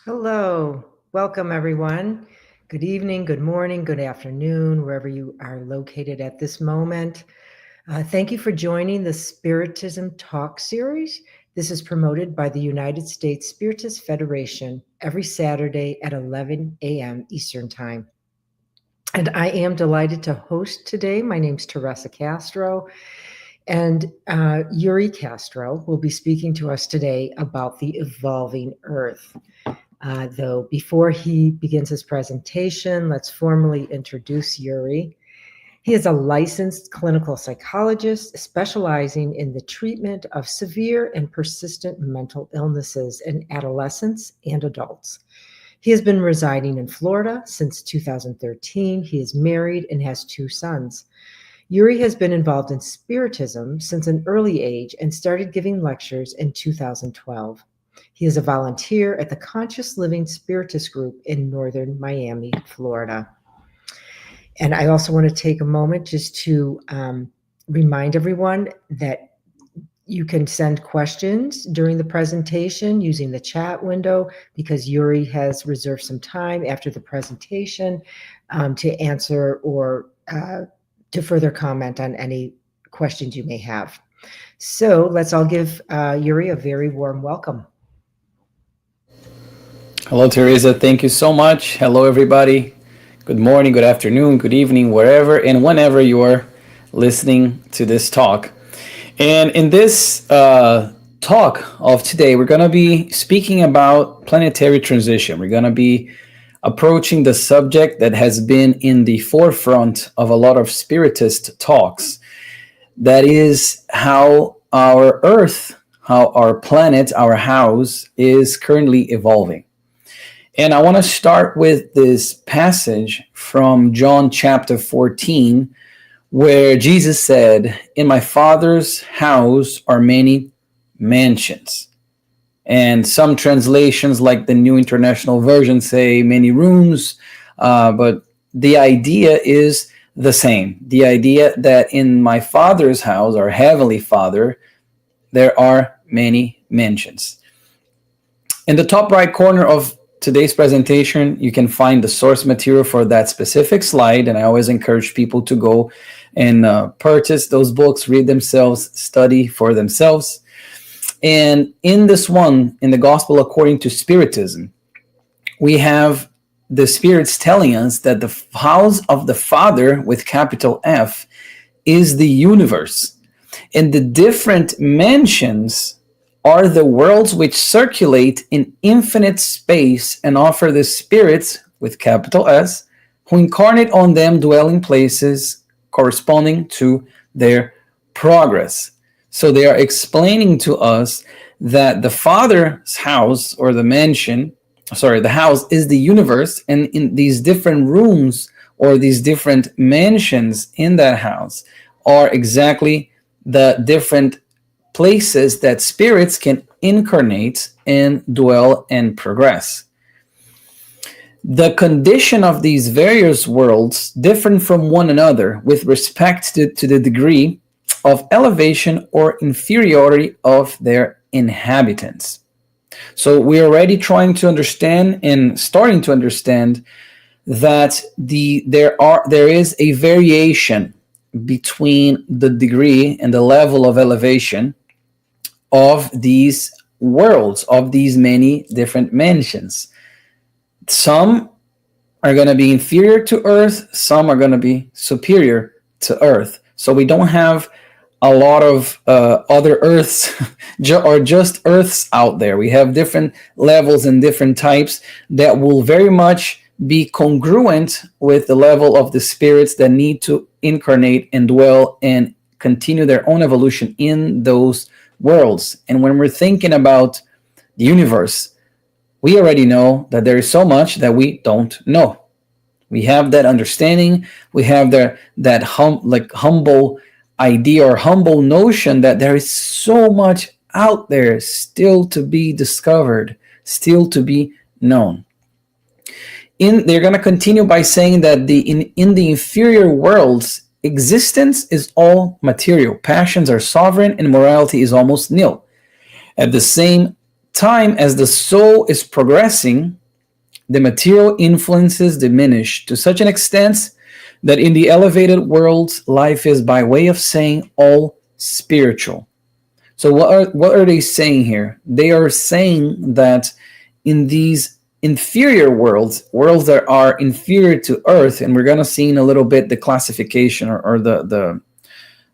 Hello, welcome everyone. Good evening, good morning, good afternoon, wherever you are located at this moment. Thank you for joining the Spiritism Talk series. This is promoted by the United States Spiritist Federation every Saturday at 11 a.m. Eastern Time. And I am delighted to host today. My name's Teresa Castro, and Yuri Castro will be speaking to us today about the evolving Earth. Though before he begins his presentation, let's formally introduce Yuri. He is a licensed clinical psychologist specializing in the treatment of severe and persistent mental illnesses in adolescents and adults. He has been residing in Florida since 2013. He is married and has 2 sons. Yuri has been involved in Spiritism since an early age and started giving lectures in 2012. He is a volunteer at the Conscious Living Spiritist Group in northern Miami, Florida. And I also want to take a moment just to remind everyone that you can send questions during the presentation using the chat window, because Yuri has reserved some time after the presentation to answer or to further comment on any questions you may have. So let's all give Yuri a very warm welcome. Hello, Teresa. Thank you so much. Hello, everybody. Good morning, good afternoon, good evening, wherever and whenever you are listening to this talk. And in this talk of today, we're going to be speaking about planetary transition. We're going to be approaching the subject that has been in the forefront of a lot of Spiritist talks. That is how our Earth, how our planet, our house is currently evolving. And I want to start with this passage from John chapter 14, where Jesus said, "In my Father's house are many mansions." And some translations, like the New International Version, say many rooms, but the idea is the same. The idea that in my Father's house, our Heavenly Father, there are many mansions. In the top right corner of today's presentation, you can find the source material for that specific slide, and I always encourage people to go and purchase those books, read themselves, study for themselves. And in this one, in the Gospel according to Spiritism, we have the spirits telling us that the house of the Father, with capital F, is the universe, and the different mansions are the worlds which circulate in infinite space and offer the spirits, with capital S, who incarnate on them dwelling places corresponding to their progress. So they are explaining to us that the Father's house, or the house is the universe, and in these different rooms or these different mansions in that house are exactly the different places that spirits can incarnate and dwell and progress. The condition of these various worlds differ from one another with respect to the degree of elevation or inferiority of their inhabitants. So we're already trying to understand and starting to understand that there is a variation between the degree and the level of elevation of these worlds, of these many different mansions. Some are going to be inferior to Earth, some are going to be superior to Earth. So we don't have a lot of other Earths or just Earths out there. We have different levels and different types that will very much be congruent with the level of the spirits that need to incarnate and dwell and continue their own evolution in those worlds. And when we're thinking about the universe, we already know that there is so much that we don't know. We have that understanding. We have that humble idea or humble notion that there is so much out there still to be discovered, still to be known. They're going to continue by saying that in the inferior worlds, existence is all material. Passions are sovereign and morality is almost nil. At the same time as the soul is progressing, the material influences diminish to such an extent that in the elevated world, life is, by way of saying, all spiritual. So what are they saying here? They are saying that in these inferior worlds, worlds that are inferior to Earth, and we're going to see in a little bit the classification, or the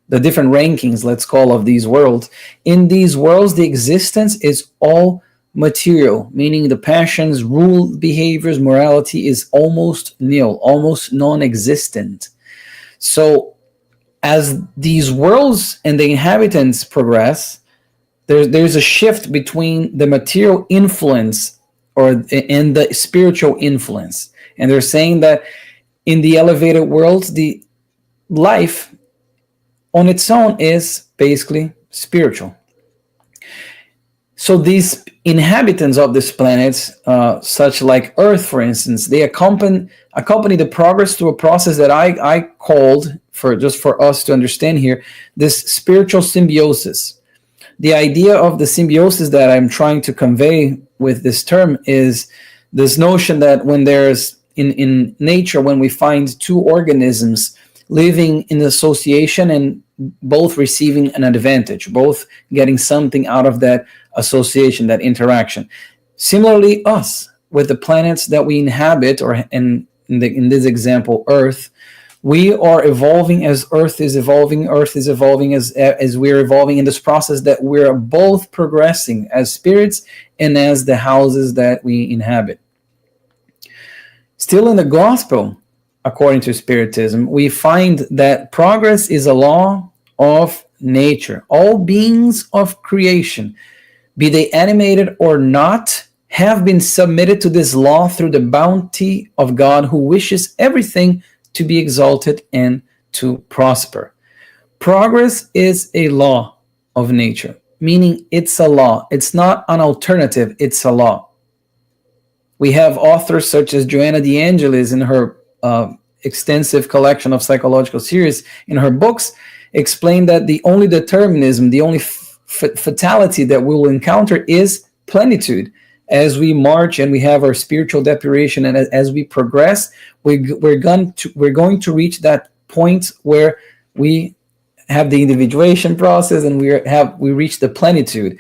different rankings, let's call, of these worlds. In these worlds, the existence is all material, meaning the passions, rule, behaviors, morality is almost nil, almost non-existent. So as these worlds and the inhabitants progress, there's a shift between the material influence and the spiritual influence. And they're saying that in the elevated worlds, the life on its own is basically spiritual. So these inhabitants of this planet, such like Earth, for instance, they accompany the progress through a process that I called, for us to understand here, this spiritual symbiosis. The idea of the symbiosis that I'm trying to convey with this term is this notion that when there's in nature, when we find two organisms living in association and both receiving an advantage, both getting something out of that association, that interaction. Similarly, us, with the planets that we inhabit, or in this example, Earth, we are evolving as Earth is evolving as we're evolving in this process, that we're both progressing as spirits and as the houses that we inhabit. Still in the gospel, according to Spiritism, we find that progress is a law of nature. All beings of creation, be they animated or not, have been submitted to this law through the bounty of God, who wishes everything to be exalted and to prosper. Progress is a law of nature, meaning it's a law. It's not an alternative, it's a law. We have authors such as Joanna de Angelis, in her extensive collection of psychological series, in her books, explain that the only determinism, the only fatality that we will encounter is plenitude. As we march and we have our spiritual depuration, and as we progress, we're going to reach that point where we have the individuation process and we reach the plenitude.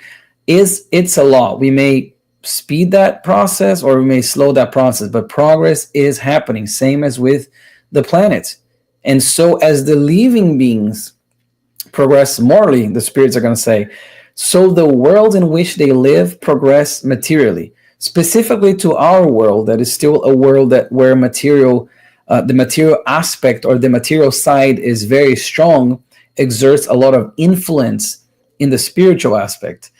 It's a law. We may speed that process or we may slow that process, but progress is happening, same as with the planet. And so as the living beings progress morally, the spirits are going to say, so the world in which they live progress materially, specifically to our world, that is still a world where the material aspect or the material side is very strong, exerts a lot of influence in the spiritual aspect.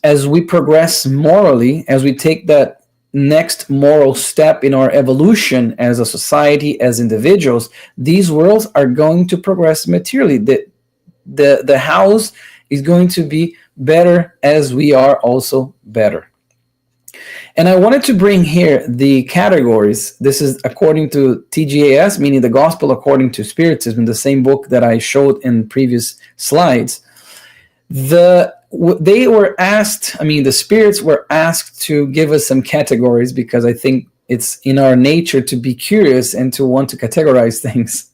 As we progress morally, as we take that next moral step in our evolution as a society, as individuals, these worlds are going to progress materially. The house is going to be better as we are also better. And I wanted to bring here the categories. This is according to TGAS, meaning the Gospel According to Spiritism, the same book that I showed in previous slides. They were asked, the spirits were asked to give us some categories, because I think it's in our nature to be curious and to want to categorize things.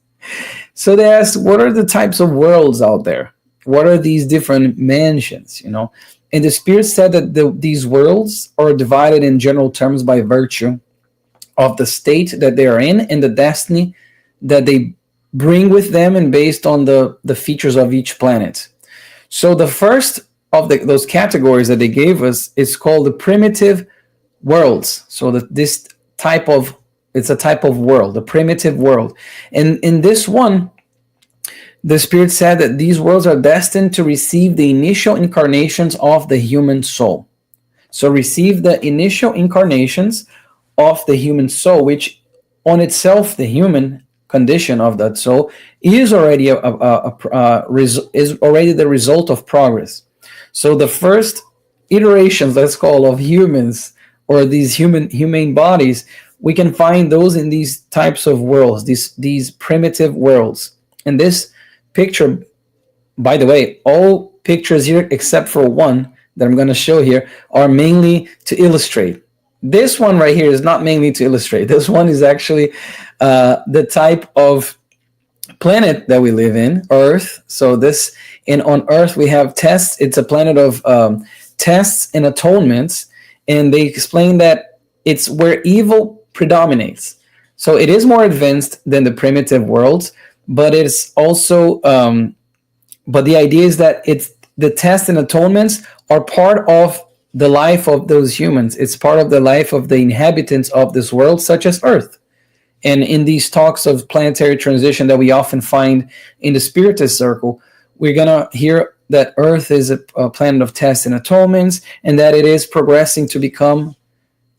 So they asked, what are the types of worlds out there? What are these different mansions, And the spirit said that these worlds are divided in general terms by virtue of the state that they are in and the destiny that they bring with them, and based on the features of each planet. So the first of those categories that they gave us is called the primitive worlds. So it's a type of world, the primitive world. And in this one, the spirit said that these worlds are destined to receive the initial incarnations of the human soul. So receive the initial incarnations of the human soul, which on itself, the human condition of that soul is already the result of progress. So the first iterations, let's call, of humans, or these humane bodies, we can find those in these types of worlds, these primitive worlds. And this picture, by the way, all pictures here except for one, that I'm going to show here are mainly to illustrate. This one right here is not mainly to illustrate. This one is actually the type of planet that we live in, Earth. So this, and on Earth we have tests. It's a planet of tests and atonements, and they explain that it's where evil predominates. So it is more advanced than the primitive worlds, but it's also but the idea is that it's the tests and atonements are part of the life of those humans. It's part of the life of the inhabitants of this world, such as Earth. And in these talks of planetary transition that we often find in the Spiritist circle, we're going to hear that Earth is a planet of tests and atonements, and that it is progressing to become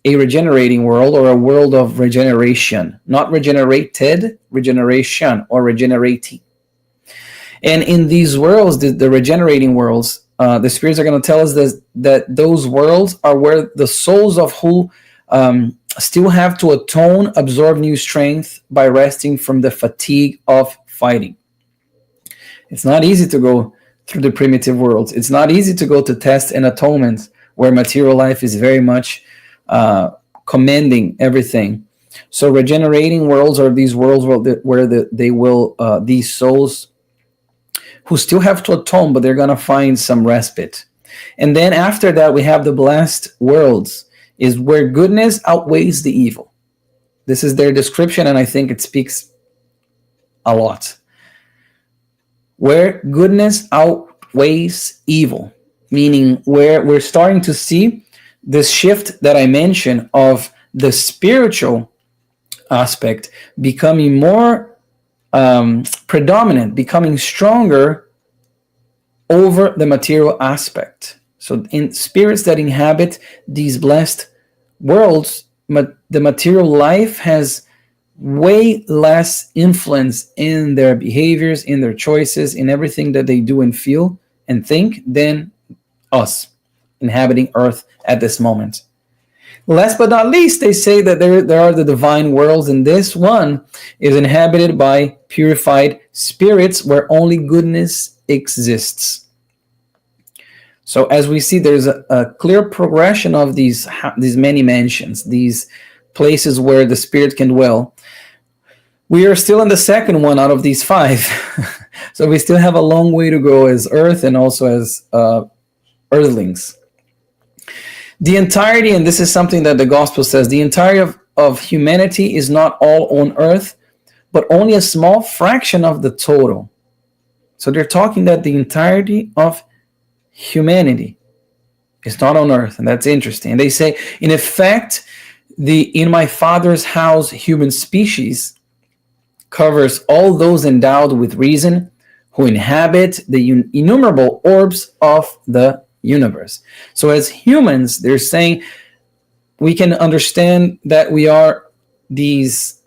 a regenerating world, or a world of regeneration. Not regenerated, regeneration, or regenerating. And in these worlds, the regenerating worlds, the spirits are going to tell us that those worlds are where the souls of who still have to atone, absorb new strength by resting from the fatigue of fighting. It's not easy to go through the primitive worlds. It's not easy to go to tests and atonements where material life is very much commending everything. So regenerating worlds are these worlds where they will these souls who still have to atone, but they're going to find some respite. And then after that, we have the blessed worlds, is where goodness outweighs the evil. This is their description, and I think it speaks a lot. Where goodness outweighs evil, meaning where we're starting to see this shift that I mentioned of the spiritual aspect becoming more predominant, becoming stronger over the material aspect. So in spirits that inhabit these blessed worlds, the material life has way less influence in their behaviors, in their choices, in everything that they do and feel and think than us inhabiting Earth at this moment. Last but not least, they say that there are the divine worlds, and this one is inhabited by purified spirits where only goodness exists. So as we see, there's a clear progression of these many mansions, these places where the spirit can dwell. We are still in the second one out of these 5. So we still have a long way to go as Earth and also as Earthlings. The entirety, and this is something that the gospel says, the entirety of humanity is not all on Earth, but only a small fraction of the total. So they're talking that the entirety of humanity is not on Earth, and that's interesting. And they say, in effect, the in my Father's house human species covers all those endowed with reason who inhabit the innumerable orbs of the universe. So as humans, they're saying we can understand that we are these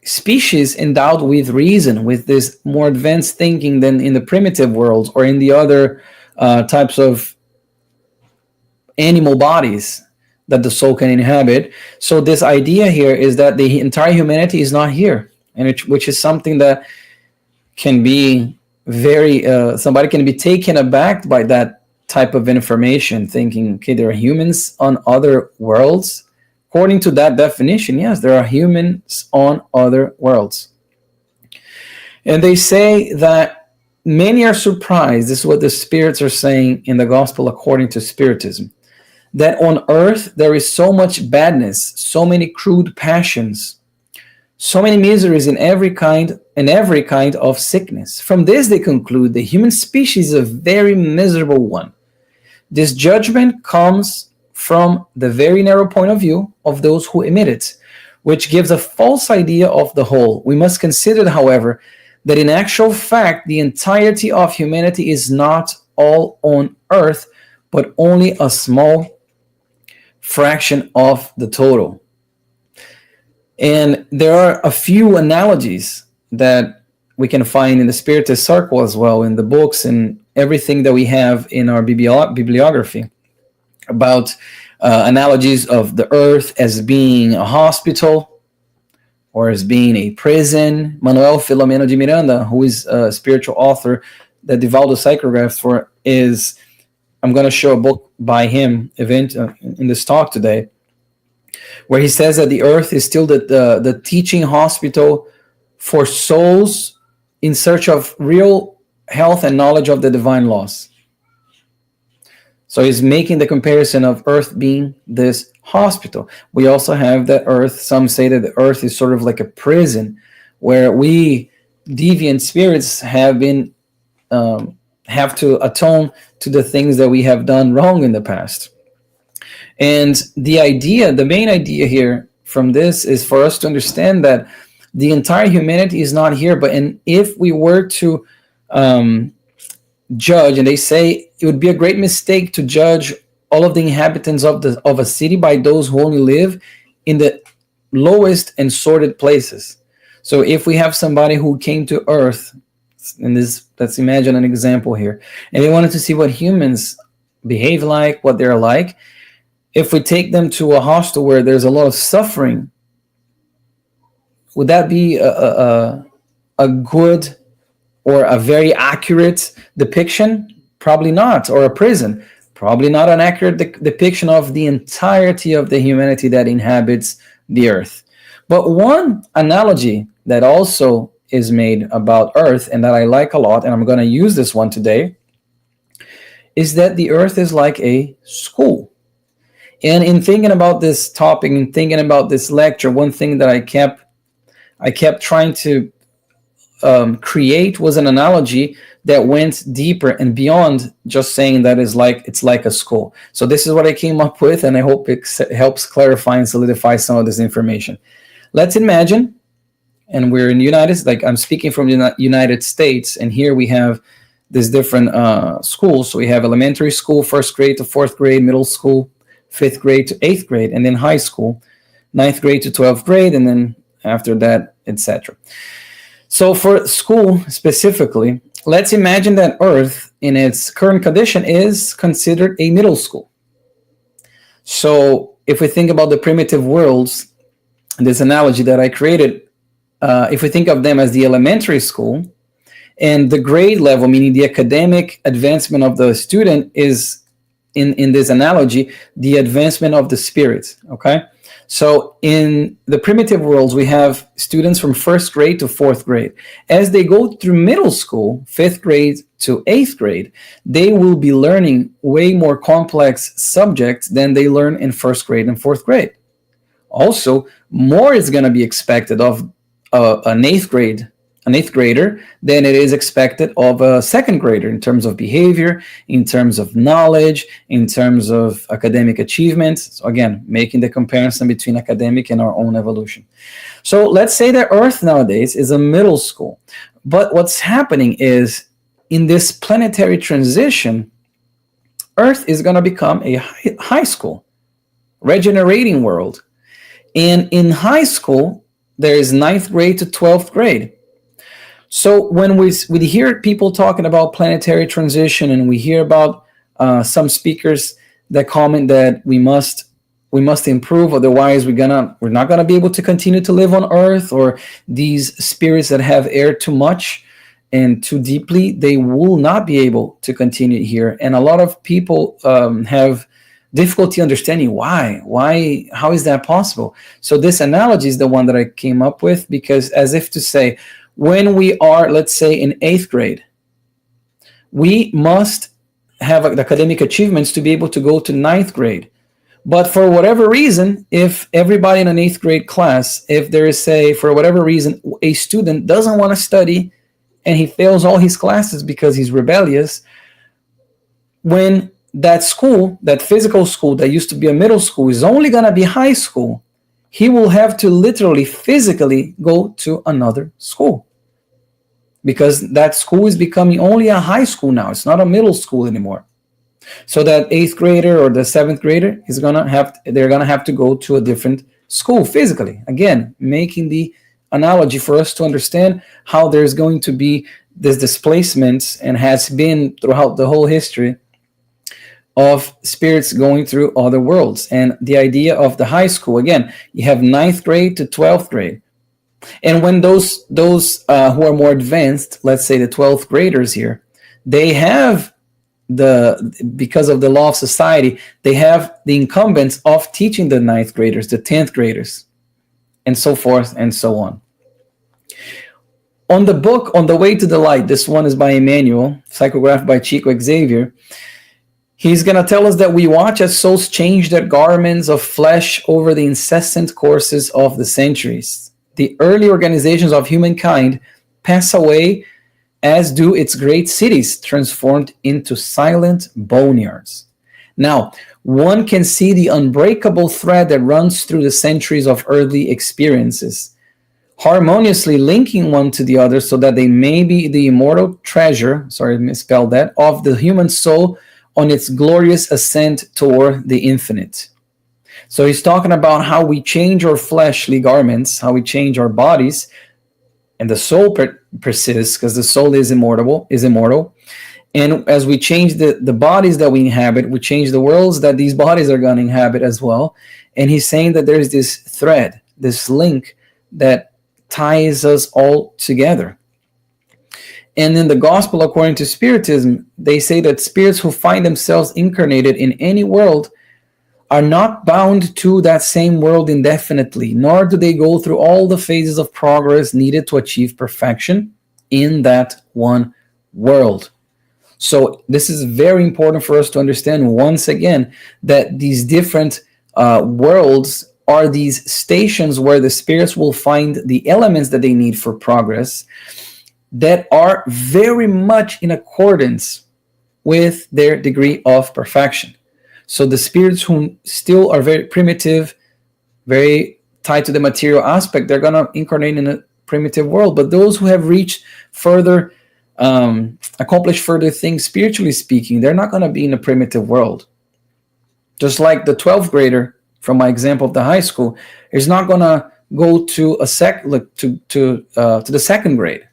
species endowed with reason, with this more advanced thinking than in the primitive worlds or in the other types of animal bodies that the soul can inhabit. So this idea here is that the entire humanity is not here, and which is something that can be very somebody can be taken aback by that type of information, thinking, okay, there are humans on other worlds. According to that definition, yes, there are humans on other worlds. And they say that many are surprised, this is what the spirits are saying in the gospel according to Spiritism, that on earth there is so much badness, so many crude passions, so many miseries in every kind of sickness. From this they conclude the human species is a very miserable one. This judgment comes from the very narrow point of view of those who emit it, which gives a false idea of the whole. We must consider, however, that in actual fact the entirety of humanity is not all on earth, but only a small fraction of the total. And there are a few analogies that we can find in the Spiritist circle as well, in the books and everything that we have in our bibliography about analogies of the earth as being a hospital or as being a prison. Manuel Filomeno de Miranda, who is a spiritual author that Divaldo psychographs for, is I'm going to show a book by him in this talk today, where he says that the earth is still the teaching hospital for souls in search of real health and knowledge of the divine laws. So he's making the comparison of earth being this hospital. We also have that earth, some say that the earth is sort of like a prison where we deviant spirits have to atone to the things that we have done wrong in the past. And the main idea here from this is for us to understand that the entire humanity is not here, and if we were to judge, and they say it would be a great mistake to judge all of the inhabitants of a city by those who only live in the lowest and sordid places. So if we have somebody who came to Earth, and let's imagine an example here, and they wanted to see what humans behave like, what they're like. If we take them to a hostel where there's a lot of suffering, would that be a good or a very accurate depiction? Probably not. Or a prison? Probably not an accurate depiction of the entirety of the humanity that inhabits the earth. But one analogy that also is made about earth, and that I like a lot, and I'm going to use this one today, is that the earth is like a school. And in thinking about this topic and thinking about this lecture, one thing that I kept trying to create was an analogy that went deeper and beyond just saying that it's like a school. So this is what I came up with, and I hope it helps clarify and solidify some of this information. Let's imagine, and we're in the I'm speaking from the United States, and here we have these different schools. So we have elementary school, 1st grade to 4th grade, middle school, 5th grade to 8th grade, and then high school, 9th grade to 12th grade, and then after that, etc. So for school specifically, let's imagine that Earth in its current condition is considered a middle school. So if we think about the primitive worlds, this analogy that I created, if we think of them as the elementary school, and the grade level, meaning the academic advancement of the student, is in this analogy the advancement of the spirit. Okay, so in the primitive worlds, we have students from 1st grade to 4th grade. As they go through middle school, 5th grade to 8th grade, they will be learning way more complex subjects than they learn in 1st grade and 4th grade. Also, more is going to be expected of an 8th grader than it is expected of a 2nd grader in terms of behavior, in terms of knowledge, in terms of academic achievements. So again, making the comparison between academic and our own evolution. So let's say that Earth nowadays is a middle school. But what's happening is, in this planetary transition, Earth is going to become a high school, regenerating world. And in high school, there is 9th grade to 12th grade. So when we hear people talking about planetary transition, and we hear about some speakers that comment that we must improve, otherwise we're not gonna be able to continue to live on Earth, or these spirits that have erred too much and too deeply, they will not be able to continue here. And a lot of people have difficulty understanding why, how is that possible? So this analogy is the one that I came up with, because as if to say, when we are, let's say, in 8th grade, we must have academic achievements to be able to go to 9th grade. But for whatever reason, if everybody in an 8th grade class, if there is, say, for whatever reason, a student doesn't want to study and he fails all his classes because he's rebellious, when that school, that physical school that used to be a middle school, is only going to be high school, he will have to literally physically go to another school, because that school is becoming only a high school now. It's not a middle school anymore. So that 8th grader or the 7th grader they're going to have to go to a different school physically. Again, making the analogy for us to understand how there's going to be this displacement, and has been throughout the whole history of spirits going through other worlds. And the idea of the high school, again, you have 9th grade to 12th grade. And when those who are more advanced, let's say the 12th graders here, they have because of the law of society, they have the incumbents of teaching the ninth graders, the 10th graders, and so forth and so on. On the book, On the Way to the Light, this one is by Emmanuel, psychographed by Chico Xavier. He's going to tell us that we watch as souls change their garments of flesh over the incessant courses of the centuries. The early organizations of humankind pass away, as do its great cities, transformed into silent boneyards. Now, one can see the unbreakable thread that runs through the centuries of earthly experiences, harmoniously linking one to the other so that they may be the immortal treasure, sorry, I misspelled that, of the human soul on its glorious ascent toward the infinite. So he's talking about how we change our fleshly garments, how we change our bodies, and the soul persists because the soul is immortal. And as we change the bodies that we inhabit, we change the worlds that these bodies are going to inhabit as well. And he's saying that there's this thread, this link that ties us all together. And in the gospel, according to Spiritism, they say that spirits who find themselves incarnated in any world are not bound to that same world indefinitely, nor do they go through all the phases of progress needed to achieve perfection in that one world. So this is very important for us to understand once again that these different worlds are these stations where the spirits will find the elements that they need for progress that are very much in accordance with their degree of perfection. So the spirits who still are very primitive, very tied to the material aspect, they're going to incarnate in a primitive world. But those who have reached further, accomplished further things spiritually speaking, they're not going to be in a primitive world. Just like the 12th grader, from my example of the high school, is not going to go to the second grade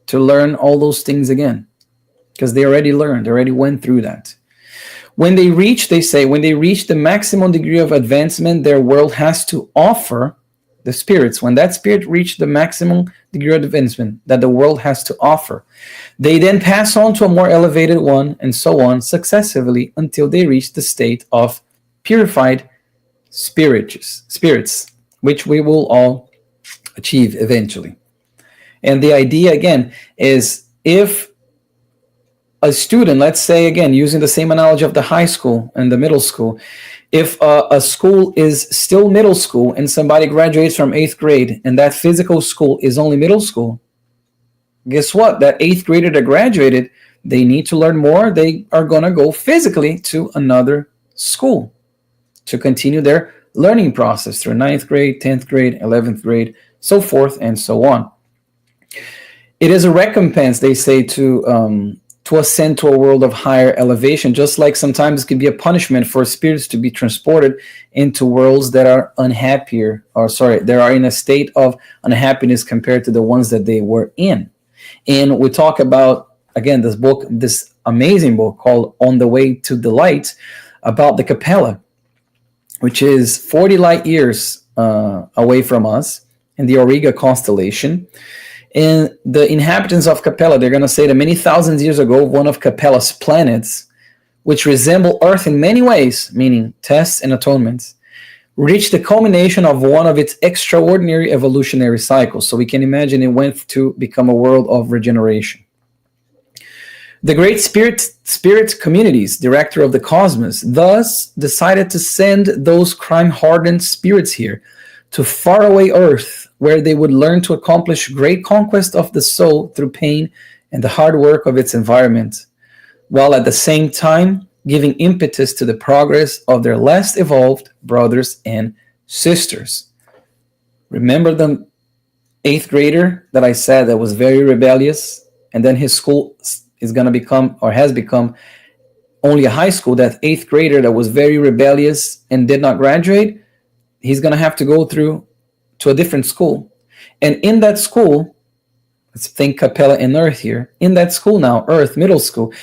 to learn all those things again, because they already learned, they already went through that. When they reach the maximum degree of advancement their world has to offer, the spirits, when that spirit reached the maximum degree of advancement that the world has to offer, they then pass on to a more elevated one, and so on successively until they reach the state of purified spirits, which we will all achieve eventually. And the idea again is, if a student, let's say again, using the same analogy of the high school and the middle school, if a school is still middle school and somebody graduates from 8th grade and that physical school is only middle school, guess what? That 8th grader that graduated, they need to learn more. They are going to go physically to another school to continue their learning process through 9th grade, 10th grade, 11th grade, so forth and so on. It is a recompense, they say, to ascend to a world of higher elevation, just like sometimes it can be a punishment for spirits to be transported into worlds that are that are in a state of unhappiness compared to the ones that they were in. And we talk about, again, this amazing book called On the Way to the Light, about the Capella, which is 40 light years away from us in the Auriga constellation. And the inhabitants of Capella, they're going to say that many thousands of years ago, one of Capella's planets, which resemble Earth in many ways, meaning tests and atonements, reached the culmination of one of its extraordinary evolutionary cycles. So we can imagine it went to become a world of regeneration. The great spirit communities, director of the cosmos, thus decided to send those crime-hardened spirits here to faraway Earth, where they would learn to accomplish great conquest of the soul through pain and the hard work of its environment, while at the same time giving impetus to the progress of their less evolved brothers and sisters. Remember the 8th grader that I said that was very rebellious, and then his school is going to become, or has become, only a high school. That 8th grader that was very rebellious and did not graduate, he's going to have to go through to a different school. And in that school, let's think Capella and Earth here, in that school now, Earth, middle school,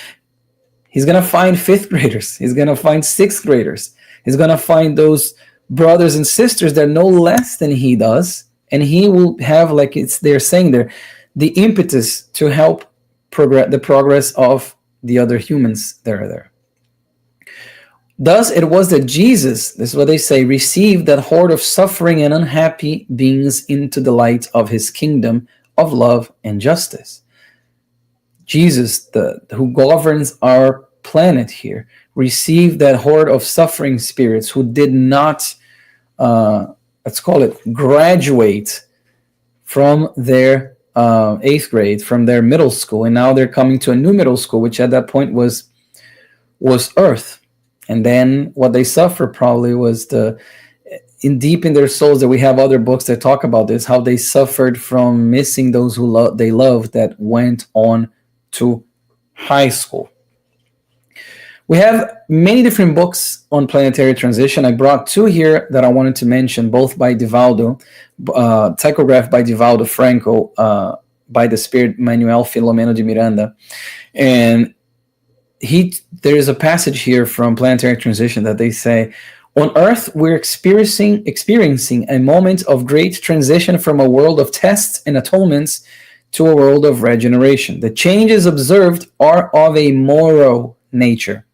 he's going to find 5th graders. He's going to find 6th graders. He's going to find those brothers and sisters that know less than he does. And he will have, like they're saying there, the impetus to help the progress of the other humans that are there. Thus, it was that Jesus, this is what they say, received that horde of suffering and unhappy beings into the light of his kingdom of love and justice. Jesus, who governs our planet here, received that horde of suffering spirits who did not, let's call it, graduate from their 8th grade, from their middle school, and now they're coming to a new middle school, which at that point was Earth. And then what they suffer probably was deep in their souls, that we have other books that talk about this, how they suffered from missing those who they loved that went on to high school. We have many different books on planetary transition. I brought 2 here that I wanted to mention, both by Divaldo, Tychograph by Divaldo Franco, by the spirit Manuel Filomeno de Miranda. And there is a passage here from Planetary Transition that they say, on Earth, we're experiencing a moment of great transition from a world of tests and atonements to a world of regeneration. The changes observed are of a moral nature,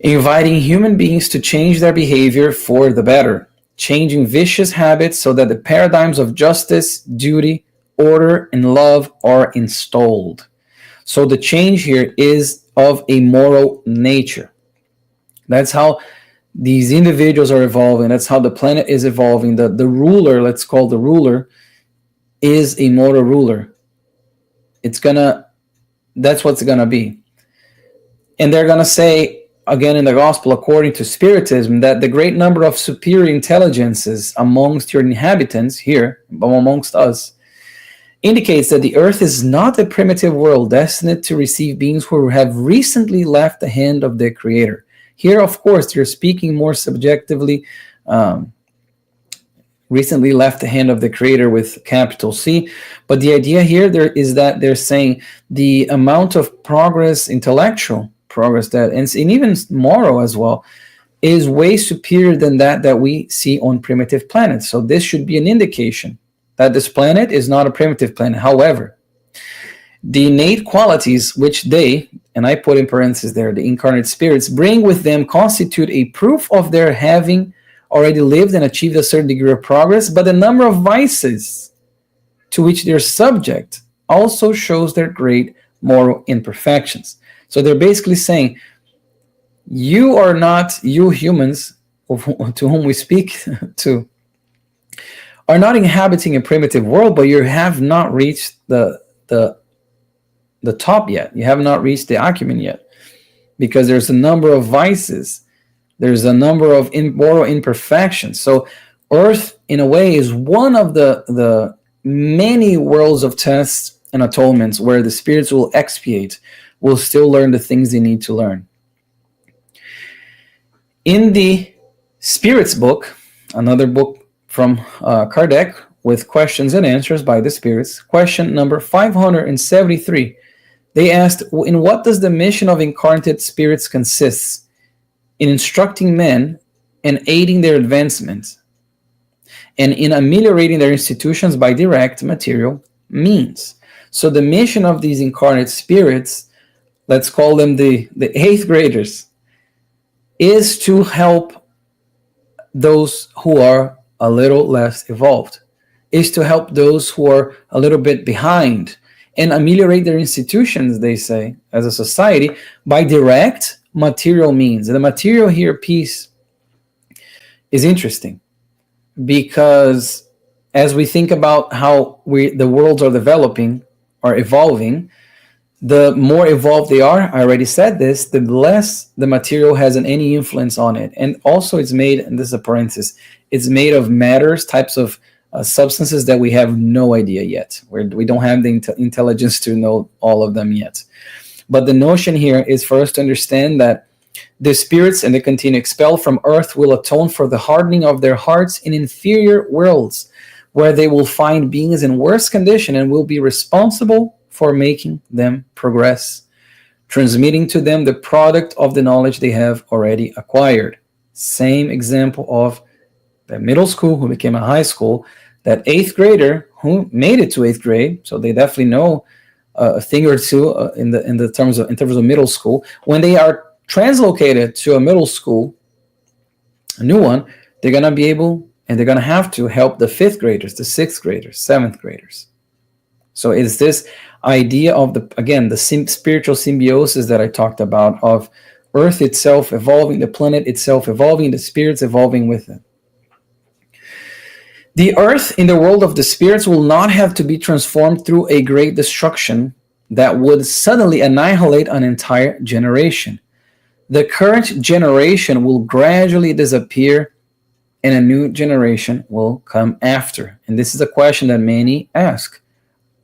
inviting human beings to change their behavior for the better, changing vicious habits so that the paradigms of justice, duty, order, and love are installed. So the change here is of a moral nature. That's how these individuals are evolving. That's how the planet is evolving. The ruler, let's call the ruler, is a moral ruler. That's what's gonna be. And they're gonna say, again in the gospel, according to Spiritism, that the great number of superior intelligences amongst your inhabitants here, amongst us, indicates that the earth is not a primitive world destined to receive beings who have recently left the hand of their creator. Here, of course, you're speaking more subjectively, recently left the hand of the creator with capital C. But the idea here is that they're saying the amount of progress, intellectual progress, and even moral as well, is way superior than that we see on primitive planets. So this should be an indication that this planet is not a primitive planet. However, the innate qualities which they, and I put in parentheses there, the incarnate spirits, bring with them constitute a proof of their having already lived and achieved a certain degree of progress, but the number of vices to which they're subject also shows their great moral imperfections. So they're basically saying, you are not, you humans, to whom we speak to, are not inhabiting a primitive world, but you have not reached the top yet. You have not reached the acumen yet, because there's a number of vices. There's a number of moral imperfections. So Earth, in a way, is one of the many worlds of tests and atonements where the spirits will expiate, will still learn the things they need to learn. In the Spirits book, another book from Kardec with questions and answers by the spirits, question number 573, they asked, in what does the mission of incarnate spirits consist? In instructing men and aiding their advancement, and in ameliorating their institutions by direct material means. So the mission of these incarnate spirits, let's call them the 8th graders, is to help those who are a little less evolved, is to help those who are a little bit behind, and ameliorate their institutions, they say, as a society, by direct material means. And the material here piece is interesting, because as we think about how the worlds are developing, are evolving, the more evolved they are, I already said this, the less the material has any influence on it. And also it's made, and this is a parenthesis, it's made of matters, types of substances that we have no idea yet. We don't have the intelligence to know all of them yet. But the notion here is for us to understand that the spirits, and they continue, expelled from earth will atone for the hardening of their hearts in inferior worlds, where they will find beings in worse condition and will be responsible for making them progress, transmitting to them the product of the knowledge they have already acquired. Same example of that middle school who became a high school, that 8th grader who made it to 8th grade, so they definitely know a thing or two in terms of middle school. When they are translocated to a middle school, a new one, they're gonna be able and they're gonna have to help the fifth graders, the sixth graders, seventh graders. So it's this idea of the spiritual symbiosis that I talked about, of Earth itself evolving, the planet itself evolving, the spirits evolving with it. The Earth in the world of the spirits will not have to be transformed through a great destruction that would suddenly annihilate an entire generation. The current generation will gradually disappear and a new generation will come after. And this is a question that many ask.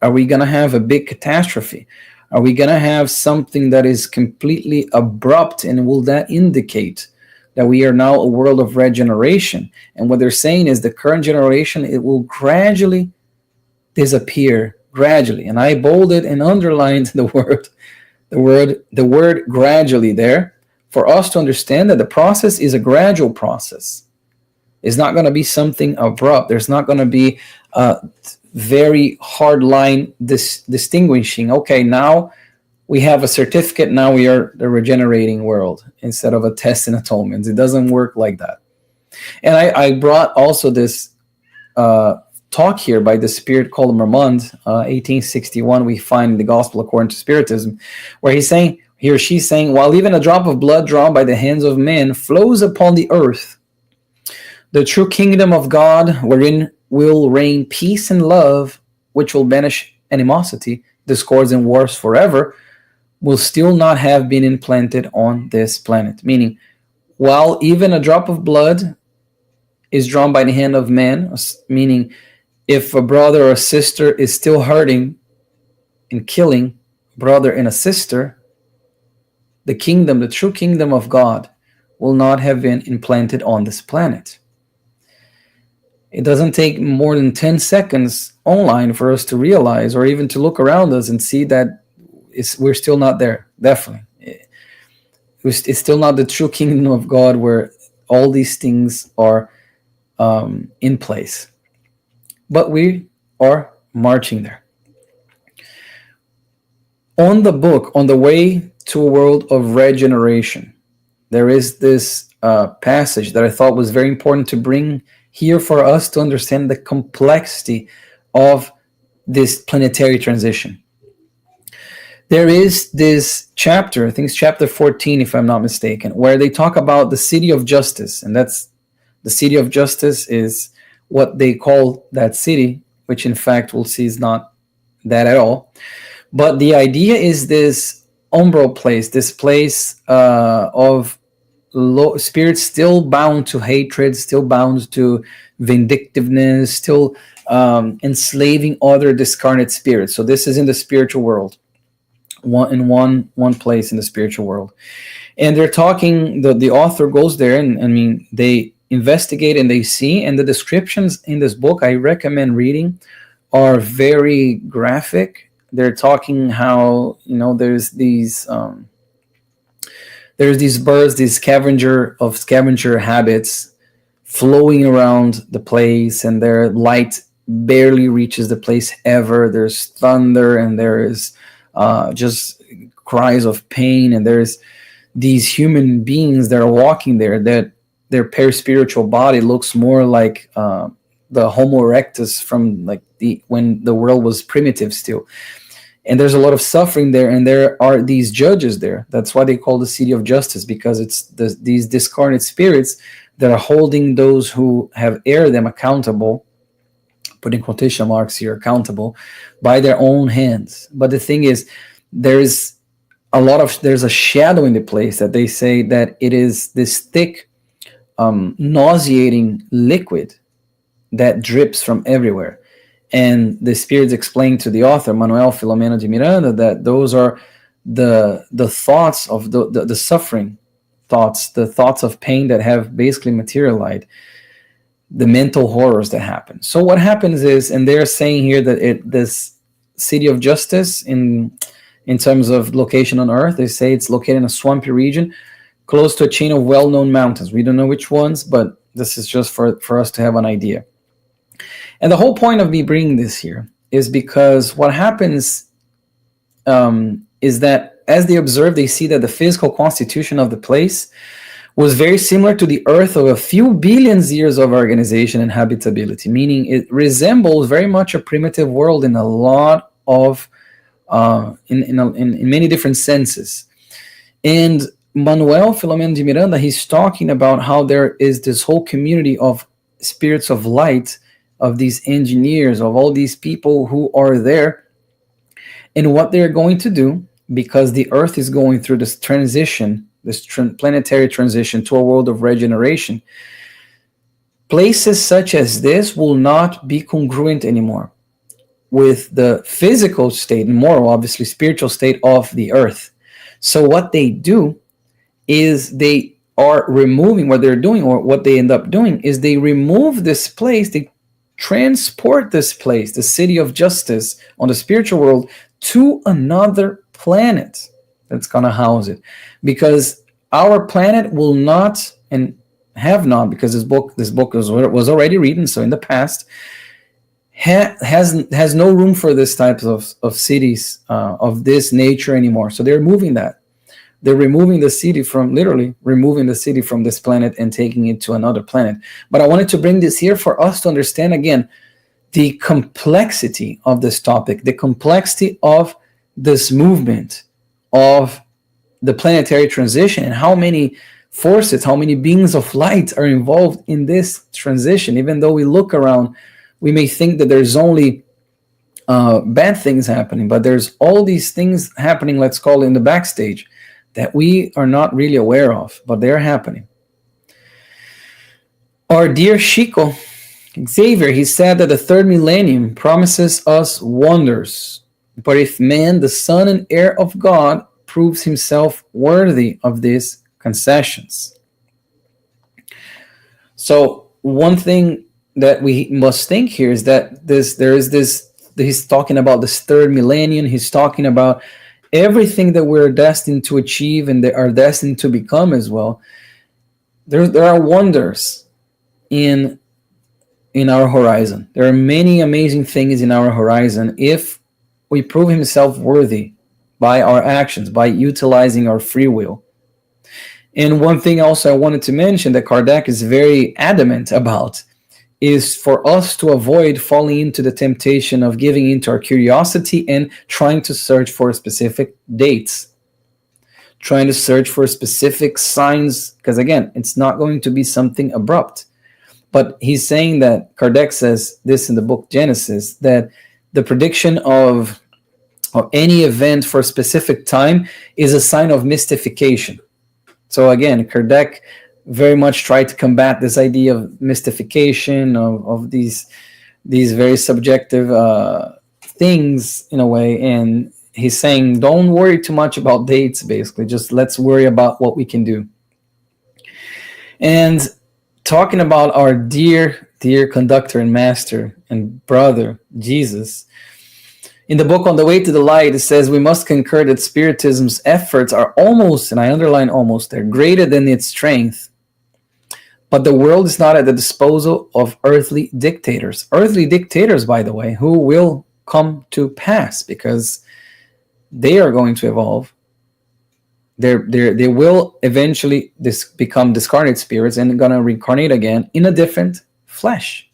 Are we going to have a big catastrophe? Are we going to have something that is completely abrupt, and will that indicate that we are now a world of regeneration? And what they're saying is the current generation, it will gradually disappear, gradually. And I bolded and underlined the word gradually there, for us to understand that the process is a gradual process. It's not going to be something abrupt. There's not going to be very hard line distinguishing. Okay, now we have a certificate. Now we are the regenerating world instead of a test in atonement. It doesn't work like that. And I brought also this talk here by the spirit called Mermund, 1861. We find in the Gospel according to Spiritism, where he or she's saying, while even a drop of blood drawn by the hands of men flows upon the earth, the true kingdom of God, wherein will reign peace and love, which will banish animosity, discords, and wars forever, will still not have been implanted on this planet. Meaning, while even a drop of blood is drawn by the hand of man, meaning if a brother or a sister is still hurting and killing a brother and a sister, the kingdom, the true kingdom of God, will not have been implanted on this planet. It doesn't take more than 10 seconds online for us to realize, or even to look around us and see that we're still not there. Definitely. It's still not the true kingdom of God where all these things are in place. But we are marching there. On the book, On the Way to a World of Regeneration, there is this passage that I thought was very important to bring here for us to understand the complexity of this planetary transition. There is this chapter, I think it's chapter 14, if I'm not mistaken, where they talk about the city of justice. And that's the city of justice is what they call that city, which in fact we'll see is not that at all. But the idea is this umbral place, this place of spirits still bound to hatred, still bound to vindictiveness, still enslaving other discarnate spirits. So this is in the spiritual world, one place in the spiritual world. And they're talking, the author goes there, and I mean, they investigate and they see, and the descriptions in this book I recommend reading are very graphic. They're talking how, there's these birds, these scavenger habits flowing around the place, and their light barely reaches the place ever. There's thunder, and there is just cries of pain, and there's these human beings that are walking there that their paraspiritual body looks more like the Homo erectus from when the world was primitive still. And there's a lot of suffering there, and there are these judges there. That's why they call the city of justice, because it's these discarnate spirits that are holding those who have erred them accountable, putting quotation marks here, accountable, by their own hands. But the thing is, there's a shadow in the place that they say that it is this thick, nauseating liquid that drips from everywhere. And the spirits explained to the author, Manuel Filomeno de Miranda, that those are the thoughts of the suffering thoughts, the thoughts of pain that have basically materialized, the mental horrors that happen. So what happens is, and they're saying here that this city of justice, in terms of location on Earth, they say it's located in a swampy region close to a chain of well-known mountains. We don't know which ones, but this is just for us to have an idea. And the whole point of me bringing this here is because what happens is that as they observe, they see that the physical constitution of the place was very similar to the Earth of a few billions years of organization and habitability, meaning it resembles very much a primitive world in a lot of in many different senses. And Manuel Filomeno de Miranda, he's talking about how there is this whole community of spirits of light, of these engineers, of all these people who are there, and what they're going to do, because the Earth is going through this transition, this planetary transition to a world of regeneration. Places such as this will not be congruent anymore with the physical state and moral, obviously spiritual state of the Earth. So what they do is they are removing, what they're doing, or what they end up doing is they remove this place, they transport this place, the city of justice on the spiritual world, to another planet that's going to house it. Because our planet will not, and have not, because this book was already written, so in the past, has no room for this type of cities of this nature anymore. So they're moving that. They're removing the city from, literally removing the city from this planet and taking it to another planet. But I wanted to bring this here for us to understand, again, the complexity of this topic, the complexity of this movement of the planetary transition, and how many forces, how many beings of light are involved in this transition. Even though we look around, we may think that there's only bad things happening, but there's all these things happening, let's call it in the backstage, that we are not really aware of, but they're happening. Our dear Chico Xavier, he said that the third millennium promises us wonders, but if man, the son and heir of God, proves himself worthy of these concessions. So one thing that we must think here is that he's talking about this third millennium, he's talking about everything that we're destined to achieve and that are destined to become as well. There are wonders in our horizon. There are many amazing things in our horizon if we prove himself worthy by our actions, by utilizing our free will. And one thing also I wanted to mention that Kardec is very adamant about is for us to avoid falling into the temptation of giving into our curiosity and trying to search for specific dates, trying to search for specific signs, because again, it's not going to be something abrupt. But he's saying that, Kardec says this in the book Genesis, that the prediction of any event for a specific time is a sign of mystification. So again, Kardec very much tried to combat this idea of mystification, of these very subjective things in a way. And he's saying, don't worry too much about dates, basically. Just let's worry about what we can do. And talking about our dear conductor and master and brother, Jesus, in the book On the Way to the Light, it says we must concur that Spiritism's efforts are almost, and I underline almost, they're greater than its strength. But the world is not at the disposal of earthly dictators. Earthly dictators, by the way, who will come to pass because they are going to evolve. They will eventually become discarnate spirits and going to reincarnate again in a different flesh.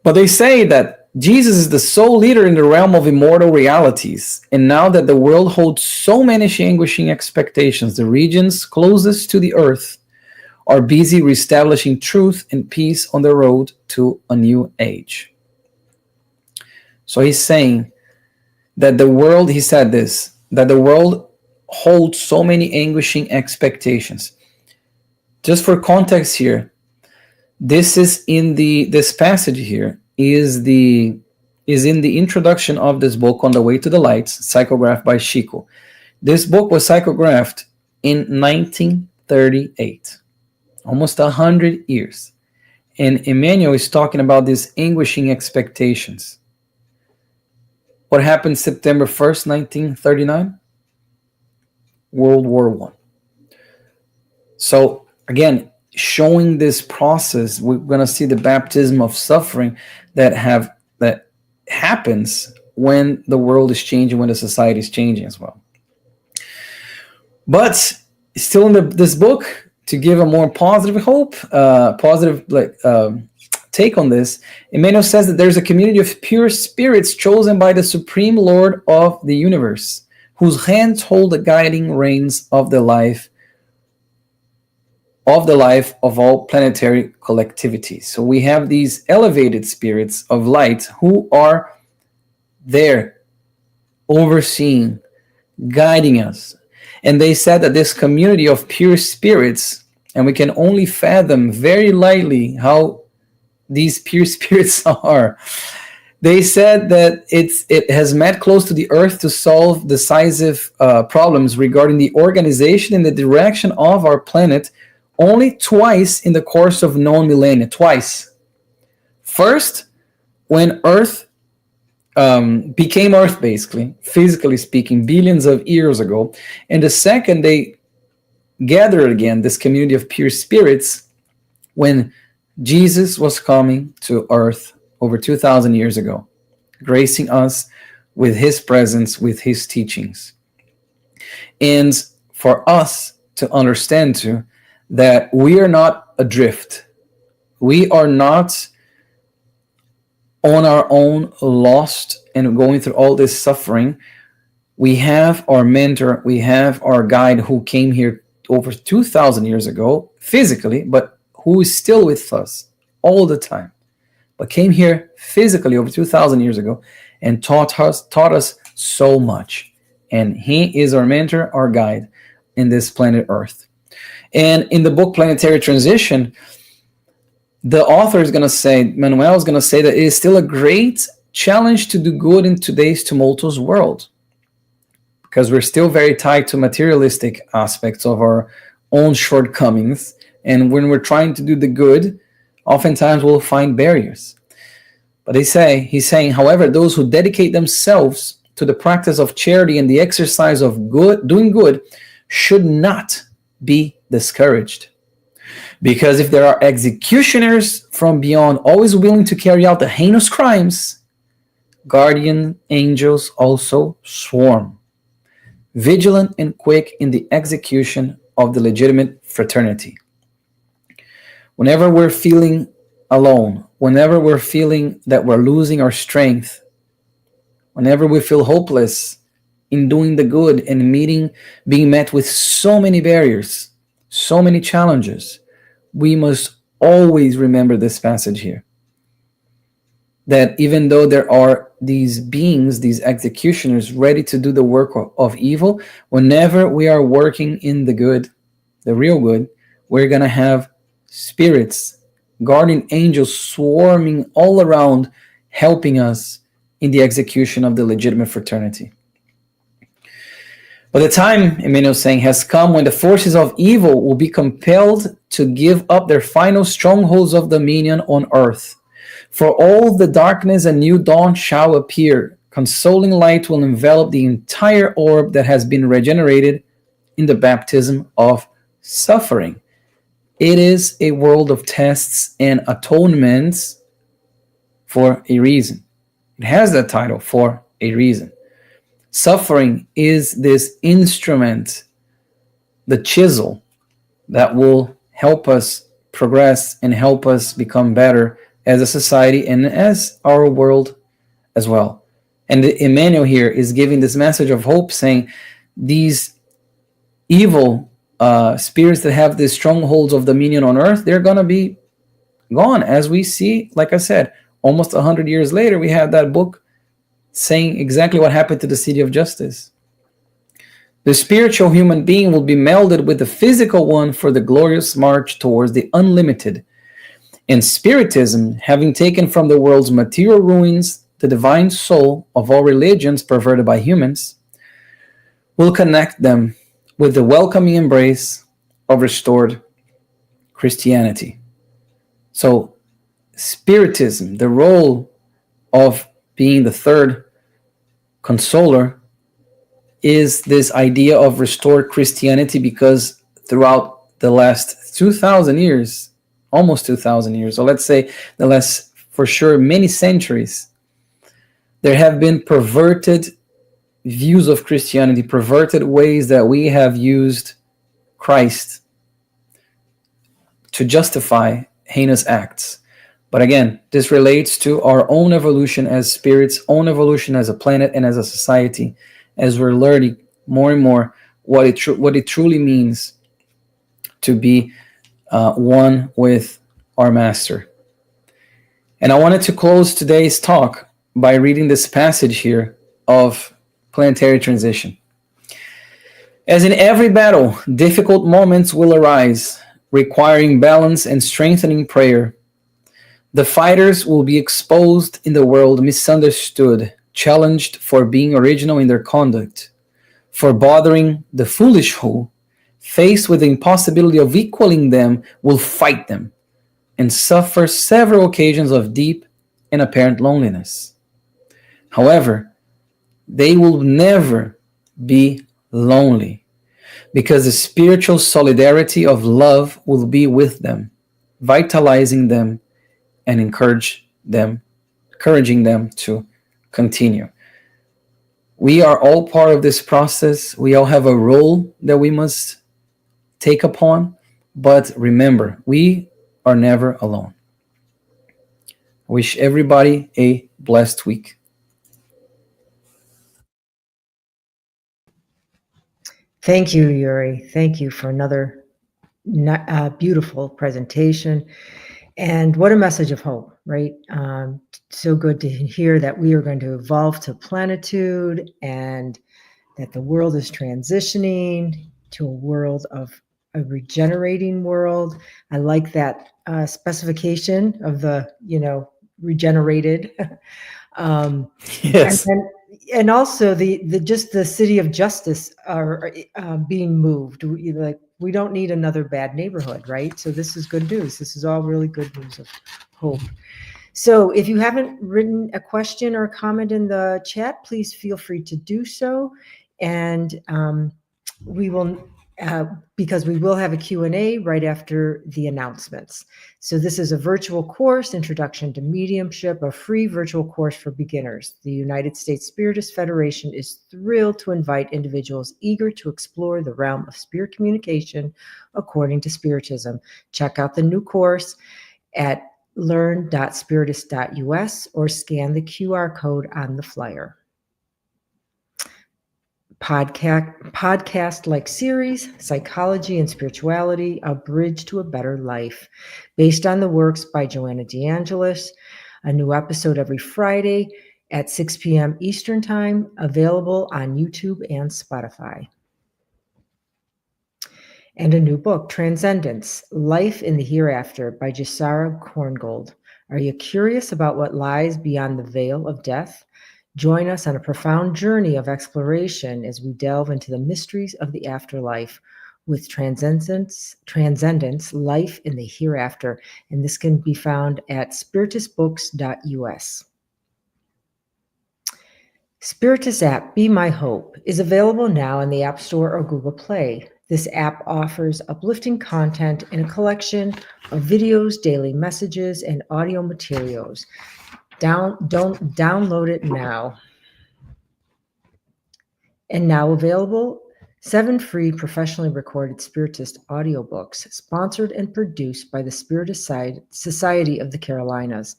But they say that Jesus is the sole leader in the realm of immortal realities. And now that the world holds so many anguishing expectations, the regions closest to the earth are busy reestablishing truth and peace on the road to a new age. So he's saying that the world, he said this, that the world holds so many anguishing expectations. Just for context here, this is in this passage here is in the introduction of this book, On the Way to the Lights, psychographed by Chico. This book was psychographed in 1938, almost 100 years. And Emmanuel is talking about these anguishing expectations. What happened September 1st, 1939? World War I. So again, showing this process, we're going to see the baptism of suffering that happens when the world is changing, when the society is changing as well. But still in this book, to give a more positive hope, positive take on this, Emmanuel says that there's a community of pure spirits chosen by the Supreme Lord of the universe, whose hands hold the guiding reins of the life of all planetary collectivity. So we have these elevated spirits of light who are there overseeing, guiding us. And they said that this community of pure spirits, and we can only fathom very lightly how these pure spirits are. They said that it has met close to the earth to solve decisive problems regarding the organization and the direction of our planet only twice in the course of known millennia. Twice. First, when Earth became Earth, basically, physically speaking, billions of years ago. And the second, they gathered again, this community of pure spirits, when Jesus was coming to Earth over 2,000 years ago, gracing us with his presence, with his teachings. And for us to understand too, that we are not adrift. We are not on our own, lost and going through all this suffering. We have our mentor, we have our guide who came here over 2,000 years ago, physically, but who is still with us all the time, but came here physically over 2,000 years ago and taught us so much. And he is our mentor, our guide in this planet Earth. And in the book Planetary Transition, the author is going to say, Manuel is going to say, that it is still a great challenge to do good in today's tumultuous world, because we're still very tied to materialistic aspects of our own shortcomings. And when we're trying to do the good, oftentimes we'll find barriers. But he's saying, however, those who dedicate themselves to the practice of charity and the exercise of doing good should not be discouraged. Because if there are executioners from beyond always willing to carry out the heinous crimes, guardian angels also swarm, vigilant and quick in the execution of the legitimate fraternity. Whenever we're feeling alone, whenever we're feeling that we're losing our strength, whenever we feel hopeless in doing the good and being met with so many barriers, so many challenges, we must always remember this passage here. That even though there are these beings, these executioners ready to do the work of evil, whenever we are working in the good, the real good, we're going to have spirits, guardian angels swarming all around, helping us in the execution of the legitimate fraternity. But the time, Emmanuel is saying, has come when the forces of evil will be compelled to give up their final strongholds of dominion on earth. For all the darkness a new dawn shall appear. Consoling light will envelop the entire orb that has been regenerated in the baptism of suffering. It is a world of tests and atonements for a reason. It has that title, for a reason. Suffering is this instrument, the chisel, that will help us progress and help us become better as a society and as our world as well. And Emmanuel here is giving this message of hope, saying these evil spirits that have these strongholds of dominion on earth, they're going to be gone. As we see, like I said, almost 100 years later, we have that book saying exactly what happened to the City of Justice. The spiritual human being will be melded with the physical one for the glorious march towards the unlimited. And Spiritism, having taken from the world's material ruins the divine soul of all religions perverted by humans, will connect them with the welcoming embrace of restored Christianity. So, Spiritism, the role of being the third consoler, is this idea of restored Christianity, because throughout the last 2,000 years, almost 2,000 years, or let's say the last, for sure, many centuries, There have been perverted views of Christianity, perverted ways that we have used Christ to justify heinous acts. But again, this relates to our own evolution as spirits, own evolution as a planet and as a society, as we're learning more and more what it truly means to be one with our Master. And I wanted to close today's talk by reading this passage here of Planetary Transition. As in every battle, difficult moments will arise, requiring balance and strengthening prayer. The fighters will be exposed in the world, misunderstood, challenged for being original in their conduct, for bothering the foolish who, faced with the impossibility of equaling them, will fight them and suffer several occasions of deep and apparent loneliness. However, they will never be lonely, because the spiritual solidarity of love will be with them, vitalizing them and encouraging them to continue. We are all part of this process. We all have a role that we must take upon, but remember, we are never alone. I wish everybody a blessed week. Thank you, Yuri. Thank you for another beautiful presentation. And what a message of hope, right? So good to hear that we are going to evolve to plenitude and that the world is transitioning to a world of a regenerating world. I like that specification of the, regenerated. Yes. And also the just the city of justice are being moved. We don't need another bad neighborhood, right? So this is good news. This is all really good news of hope. So if you haven't written a question or a comment in the chat, please feel free to do so. And we will, because we will have a Q&A right after the announcements. So this is a virtual course, Introduction to Mediumship, a free virtual course for beginners. The United States Spiritist Federation is thrilled to invite individuals eager to explore the realm of spirit communication according to Spiritism. Check out the new course at learn.spiritist.us or scan the QR code on the flyer. Podcast-like series, Psychology and Spirituality, A Bridge to a Better Life, based on the works by Joanna DeAngelis. A new episode every Friday at 6 p.m. Eastern Time, available on YouTube and Spotify. And a new book, Transcendence, Life in the Hereafter by Jisara Korngold. Are you curious about what lies beyond the veil of death? Join us on a profound journey of exploration as we delve into the mysteries of the afterlife with Transcendence, Life in the Hereafter. And this can be found at spiritistbooks.us. Spiritist app, Be My Hope, is available now in the App Store or Google Play. This app offers uplifting content in a collection of videos, daily messages, and audio materials. Download it now. And now available, 7 free professionally recorded Spiritist audiobooks, sponsored and produced by the Spiritist Society of the Carolinas.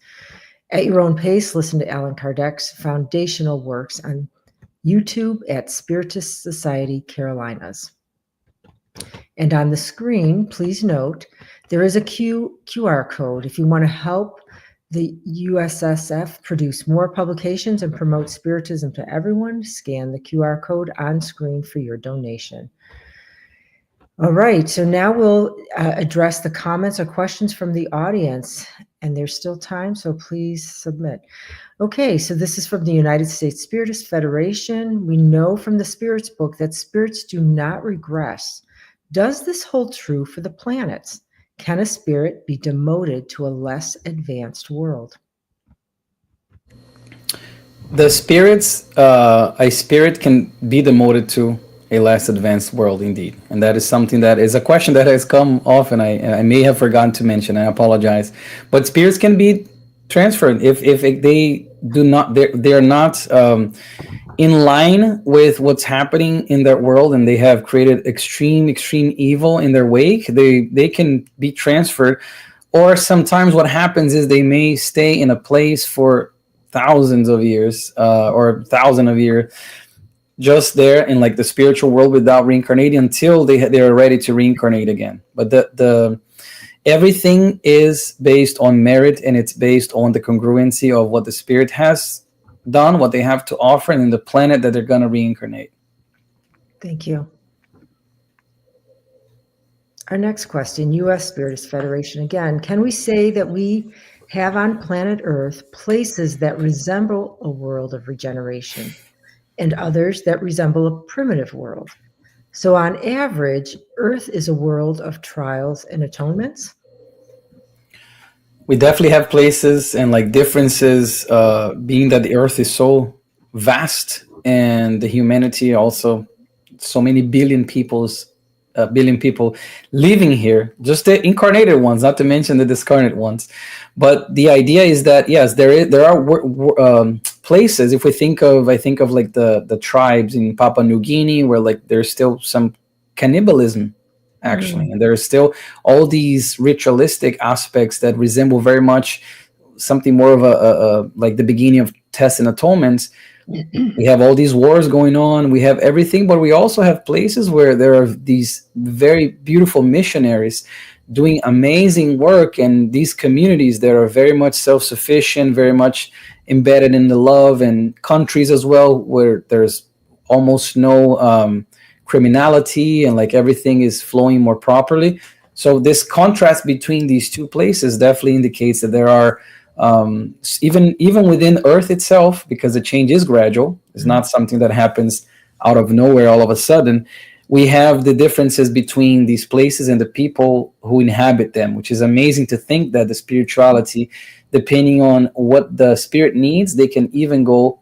At your own pace, listen to Allan Kardec's foundational works on YouTube at Spiritist Society Carolinas. And on the screen, please note, there is a QR code if you want to help the USSF produce more publications and promote Spiritism to everyone. Scan the QR code on screen for your donation. All right, so now we'll address the comments or questions from the audience, and there's still time, so please submit. Okay, so this is from the United States Spiritist Federation. We know from the Spirits book that spirits do not regress. Does this hold true for the planets? Can a spirit be demoted to a less advanced world? A spirit can be demoted to a less advanced world, indeed. And that is something that is a question that has come often. I may have forgotten to mention, I apologize. But spirits can be transferred if they do not they're not in line with what's happening in that world, and they have created extreme evil in their wake, they can be transferred. Or sometimes what happens is they may stay in a place for thousands of years, or thousand of years, just there in like the spiritual world without reincarnating until they are ready to reincarnate again. But the everything is based on merit, and it's based on the congruency of what the spirit has done, what they have to offer, and the planet that they're going to reincarnate. Thank you. Our next question, U.S. Spiritist Federation again. Can we say that we have on planet Earth places that resemble a world of regeneration and others that resemble a primitive world? So on average, Earth is a world of trials and atonements? We definitely have places and like differences, being that the earth is so vast, and the humanity also so many billion people living here, just the incarnated ones, not to mention the discarnate ones. But the idea is that yes, there are places. If we think of, I think of like the tribes in Papua New Guinea, where like there's still some cannibalism actually, and there are still all these ritualistic aspects that resemble very much something more of a like the beginning of tests and atonements. We have all these wars going on, we have everything, but we also have places where there are these very beautiful missionaries doing amazing work, and these communities that are very much self-sufficient, very much embedded in the love, and countries as well where there's almost no criminality, and like everything is flowing more properly. So this contrast between these two places definitely indicates that there are, even within Earth itself, because the change is gradual, it's not something that happens out of nowhere all of a sudden. We have the differences between these places and the people who inhabit them, which is amazing to think that the spirituality, depending on what the spirit needs, they can even go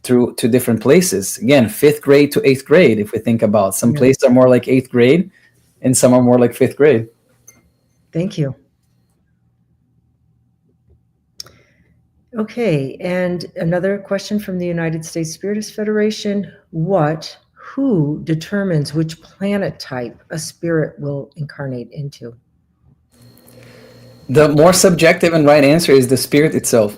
through to different places. Again, fifth grade to eighth grade. If we think about some places are more like eighth grade, and some are more like fifth grade. Thank you. Okay, and another question from the United States Spiritist Federation. Who determines which planet type a spirit will incarnate into? The more subjective and right answer is the spirit itself.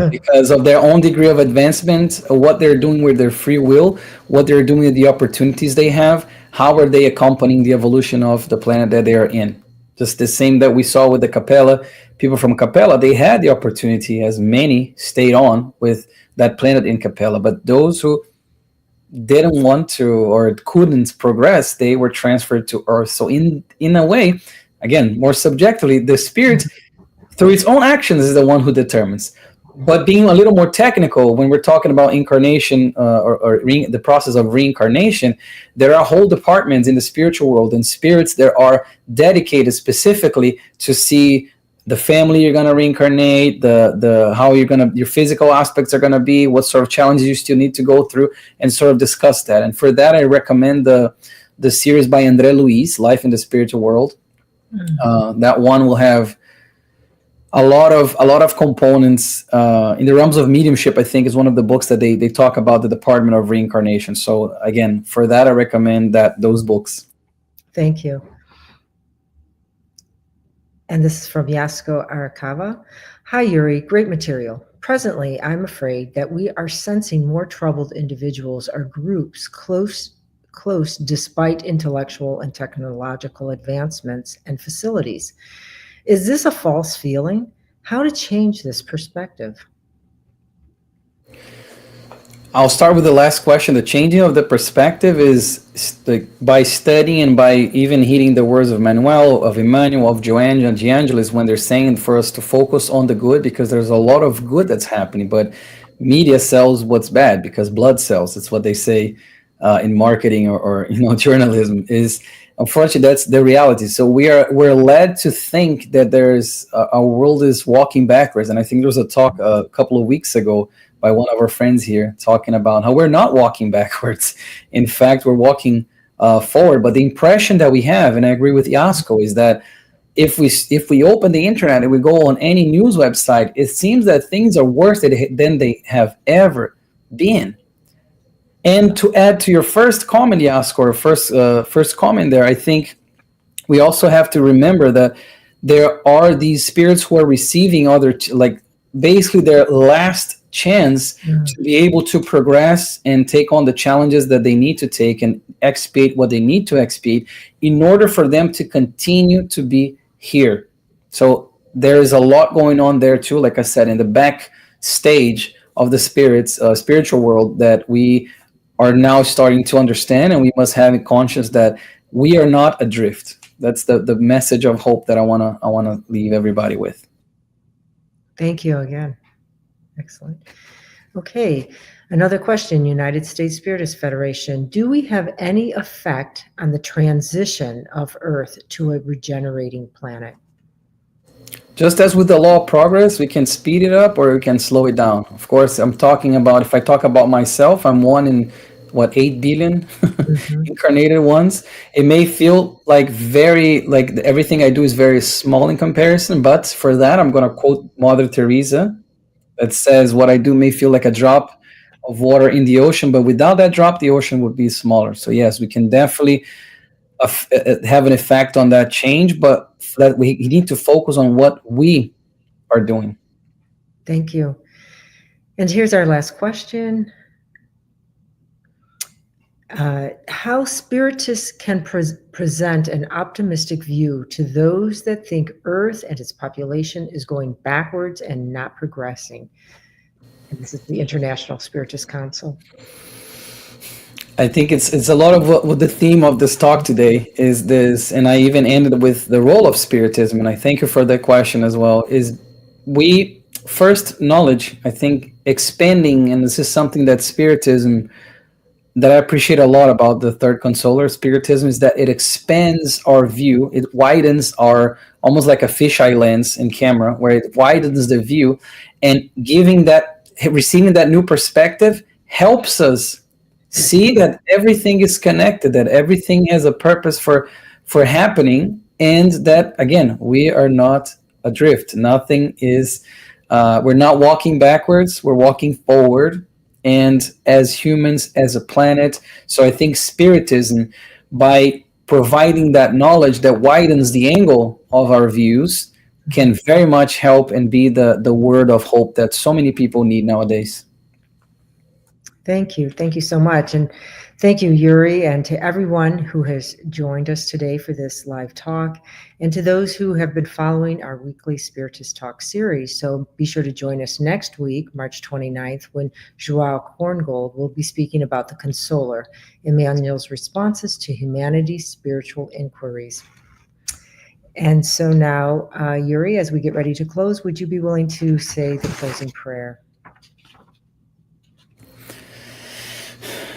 Because of their own degree of advancement, what they're doing with their free will, what they're doing with the opportunities they have, how are they accompanying the evolution of the planet that they are in. Just the same that we saw with the Capella. People from Capella, they had the opportunity, as many stayed on with that planet in Capella. But those who didn't want to or couldn't progress, they were transferred to Earth. So in a way, again, more subjectively, the spirit, through its own actions, is the one who determines. But being a little more technical, when we're talking about incarnation, the process of reincarnation, there are whole departments in the spiritual world and spirits that are dedicated specifically to see the family you're going to reincarnate, the how you're going to, your physical aspects are going to be, what sort of challenges you still need to go through, and sort of discuss that. And for that, I recommend the series by André Luiz, Life in the Spiritual World. That one will have a lot of components in the realms of mediumship. I think is one of the books that they talk about the department of reincarnation. So again, for that, I recommend those books. Thank you. And this is from Yasko Arakawa. Hi, Yuri. Great material. Presently, I'm afraid that we are sensing more troubled individuals or groups close despite intellectual and technological advancements and facilities. Is this a false feeling? How to change this perspective? I'll start with the last question. The changing of the perspective is by studying and by even heeding the words of Manuel, of Emmanuel, of Joanne and Giangelis, when they're saying for us to focus on the good, because there's a lot of good that's happening, but media sells what's bad because blood sells. That's what they say in marketing or journalism. Is unfortunately that's the reality. So we're led to think that there's our world is walking backwards, and I think there was a talk a couple of weeks ago by one of our friends here talking about how we're not walking backwards. In fact, we're walking forward. But the impression that we have, and I agree with Yasko, is that if we open the internet and we go on any news website, it seems that things are worse than they have ever been. And to add to your first comment, Yaskor, first comment there, I think we also have to remember that there are these spirits who are receiving like basically their last chance to be able to progress and take on the challenges that they need to take and expiate what they need to expiate in order for them to continue to be here. So there is a lot going on there too, like I said, in the back stage of the spiritual world that we are now starting to understand, and we must have in conscience that we are not adrift. That's the message of hope that I wanna leave everybody with. Thank you again. Excellent. Okay, another question, United States Spiritist Federation. Do we have any effect on the transition of Earth to a regenerating planet? Just as with the law of progress, we can speed it up or we can slow it down. Of course, if I talk about myself, I'm one in what, 8 billion incarnated ones. It may feel like everything I do is very small in comparison, but for that, I'm going to quote Mother Teresa that says, what I do may feel like a drop of water in the ocean, but without that drop, the ocean would be smaller. So yes, we can definitely have an effect on that change, but that we need to focus on what we are doing. Thank you. And here's our last question. How Spiritists can present an optimistic view to those that think Earth and its population is going backwards and not progressing? And this is the International Spiritist Council. I think it's a lot of what the theme of this talk today is this, and I even ended with the role of Spiritism, and I thank you for that question as well, is we first knowledge, I think expanding, and this is something that Spiritism, that I appreciate a lot about the third consoler, Spiritism, is that it expands our view, it widens our, almost like a fisheye lens in camera, where it widens the view, and receiving that new perspective helps us see that everything is connected, that everything has a purpose for happening, and that again, we are not adrift. Nothing is we're not walking backwards, we're walking forward, and as humans, as a planet. So I think Spiritism, by providing that knowledge that widens the angle of our views, can very much help and be the word of hope that so many people need nowadays. Thank you. Thank you so much. And thank you, Yuri, and to everyone who has joined us today for this live talk, and to those who have been following our weekly Spiritist Talk series. So be sure to join us next week, March 29th, when Joao Korngold will be speaking about the Consoler, Emmanuel's responses to humanity's spiritual inquiries. And so now, Yuri, as we get ready to close, would you be willing to say the closing prayer?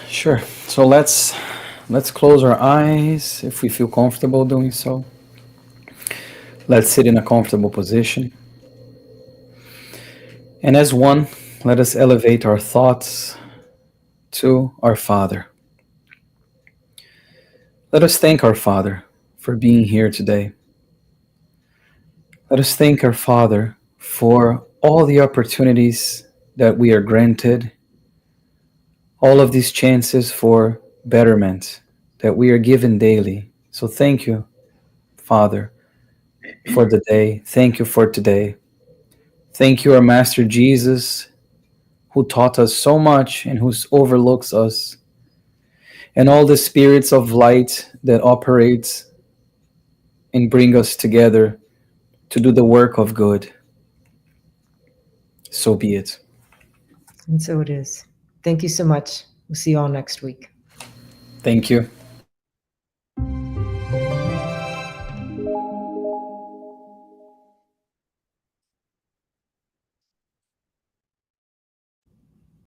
Sure. So let's close our eyes if we feel comfortable doing so. Let's sit in a comfortable position. And as one, let us elevate our thoughts to our Father. Let us thank our Father for being here today. Let us thank our Father for all the opportunities that we are granted, all of these chances for betterment that we are given daily. So thank you, Father, for the day. Thank you for today. Thank you, our Master Jesus, who taught us so much and who overlooks us, and all the spirits of light that operate and bring us together to do the work of good. So be it. And so it is. Thank you so much. We'll see you all next week. Thank you.